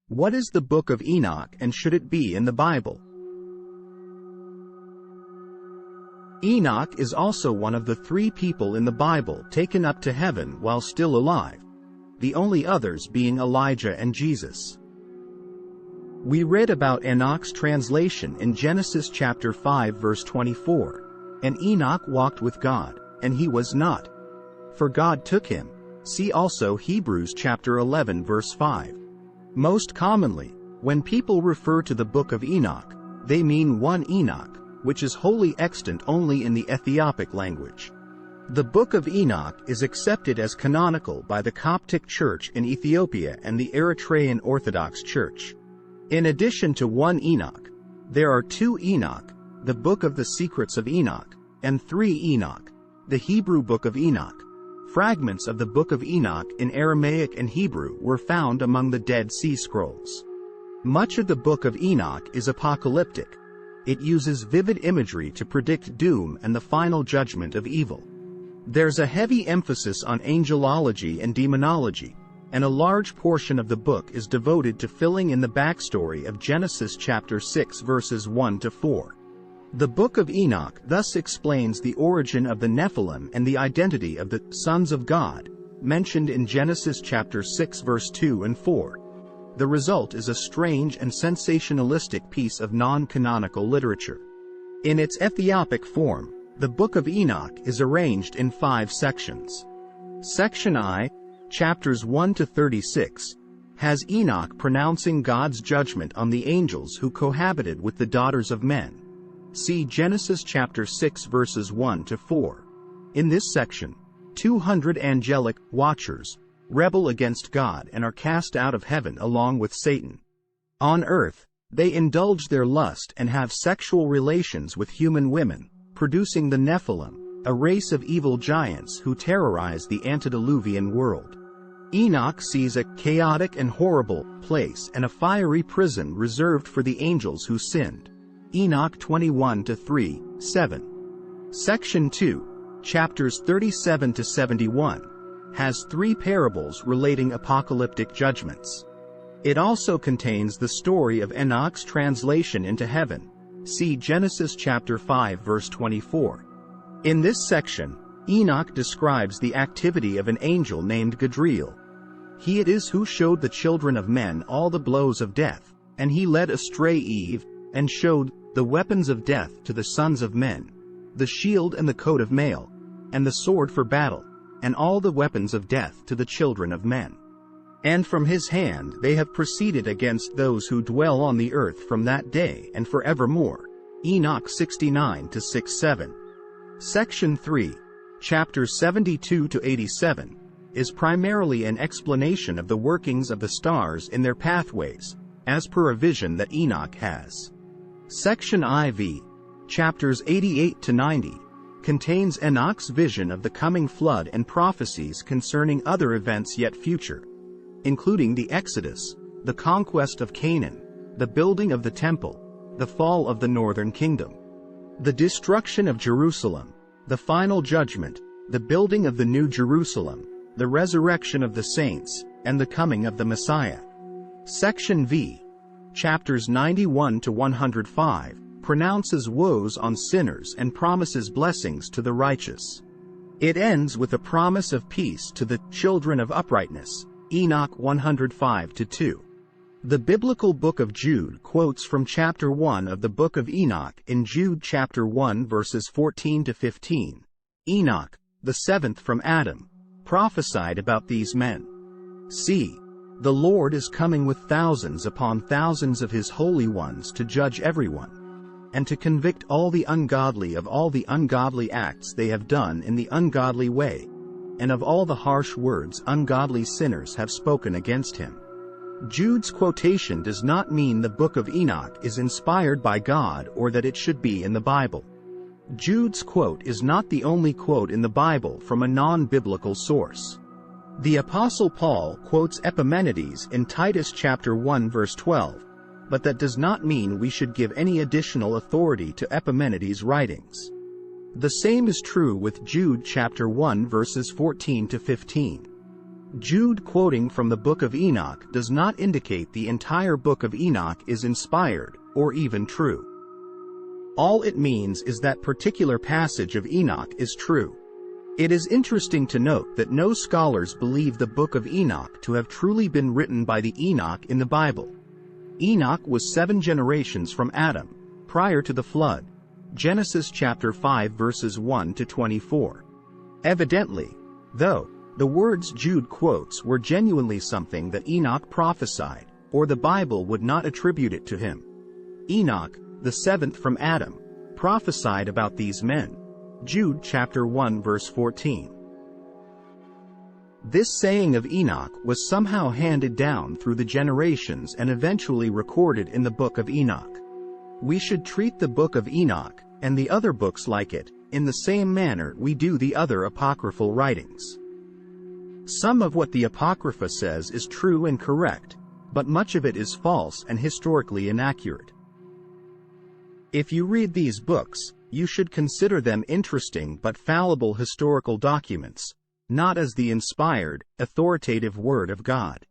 What is the Book of Enoch, and should it be in the Bible? Enoch is also one of the 3 people in the Bible taken up to heaven while still alive, the only others being Elijah and Jesus. We read about Enoch's translation in Genesis chapter 5 verse 24, "And Enoch walked with God, and he was not, for God took him." See also Hebrews chapter 11 verse 5. Most commonly, when people refer to the Book of Enoch, they mean one Enoch, which is wholly extant only in the Ethiopic language. The Book of Enoch is accepted as canonical by the Coptic Church in Ethiopia and the Eritrean Orthodox Church. In addition to one Enoch, there are 2 Enoch, the Book of the Secrets of Enoch, and 3 Enoch, the Hebrew Book of Enoch. Fragments of the Book of Enoch in Aramaic and Hebrew were found among the Dead Sea Scrolls. Much of the Book of Enoch is apocalyptic. It uses vivid imagery to predict doom and the final judgment of evil. There's a heavy emphasis on angelology and demonology, and a large portion of the book is devoted to filling in the backstory of Genesis chapter 6 verses 1 to 4. The Book of Enoch thus explains the origin of the Nephilim and the identity of the sons of God, mentioned in Genesis chapter 6 verse 2 and 4. The result is a strange and sensationalistic piece of non-canonical literature. In its Ethiopic form, the Book of Enoch is arranged in 5 sections. Section I, chapters 1 to 36, has Enoch pronouncing God's judgment on the angels who cohabited with the daughters of men. See Genesis chapter 6 verses 1 to 4. In this section, 200 angelic watchers rebel against God and are cast out of heaven along with Satan. On earth, they indulge their lust and have sexual relations with human women, producing the Nephilim, a race of evil giants who terrorize the antediluvian world. Enoch sees a chaotic and horrible place and a fiery prison reserved for the angels who sinned. Enoch 21 to 3, 7. Section 2, chapters 37 to 71, has 3 parables relating apocalyptic judgments. It also contains the story of Enoch's translation into heaven. See Genesis chapter 5 verse 24. In this section, Enoch describes the activity of an angel named Gadriel. He it is who showed the children of men all the blows of death, and he led astray Eve, and showed the weapons of death to the sons of men, the shield and the coat of mail, and the sword for battle, and all the weapons of death to the children of men. And from his hand they have proceeded against those who dwell on the earth from that day and forevermore. Enoch 69 to 6-7. Section 3, chapters 72 to 87, is primarily an explanation of the workings of the stars in their pathways, as per a vision that Enoch has. Section IV, chapters 88 to 90, contains Enoch's vision of the coming flood and prophecies concerning other events yet future, including the Exodus, the conquest of Canaan, the building of the temple, the fall of the northern kingdom, the destruction of Jerusalem, the final judgment, the building of the new Jerusalem, the resurrection of the saints, and the coming of the Messiah. Section V, chapters 91 to 105, pronounces woes on sinners and promises blessings to the righteous. It ends with a promise of peace to the children of uprightness. Enoch 105 to 2. The biblical book of Jude quotes from chapter 1 of the book of Enoch in Jude chapter 1 verses 14 to 15. Enoch, the 7th from Adam, prophesied about these men. See, the Lord is coming with thousands upon thousands of his holy ones to judge everyone, and to convict all the ungodly of all the ungodly acts they have done in the ungodly way, and of all the harsh words ungodly sinners have spoken against him. Jude's quotation does not mean the book of Enoch is inspired by God or that it should be in the Bible. Jude's quote is not the only quote in the Bible from a non-biblical source. The Apostle Paul quotes Epimenides in Titus chapter 1 verse 12, but that does not mean we should give any additional authority to Epimenides' writings. The same is true with Jude chapter 1 verses 14 to 15. Jude quoting from the Book of Enoch does not indicate the entire Book of Enoch is inspired, or even true. All it means is that particular passage of Enoch is true. It is interesting to note that no scholars believe the Book of Enoch to have truly been written by the Enoch in the Bible. Enoch was 7 generations from Adam, prior to the flood. Genesis chapter 5 verses 1 to 24. Evidently, though, the words Jude quotes were genuinely something that Enoch prophesied, or the Bible would not attribute it to him. Enoch, the 7th from Adam, prophesied about these men. Jude chapter 1 verse 14. This saying of Enoch was somehow handed down through the generations and eventually recorded in the Book of Enoch. We should treat the Book of Enoch, and the other books like it, in the same manner we do the other apocryphal writings. Some of what the Apocrypha says is true and correct, but much of it is false and historically inaccurate. If you read these books, you should consider them interesting but fallible historical documents, not as the inspired, authoritative Word of God.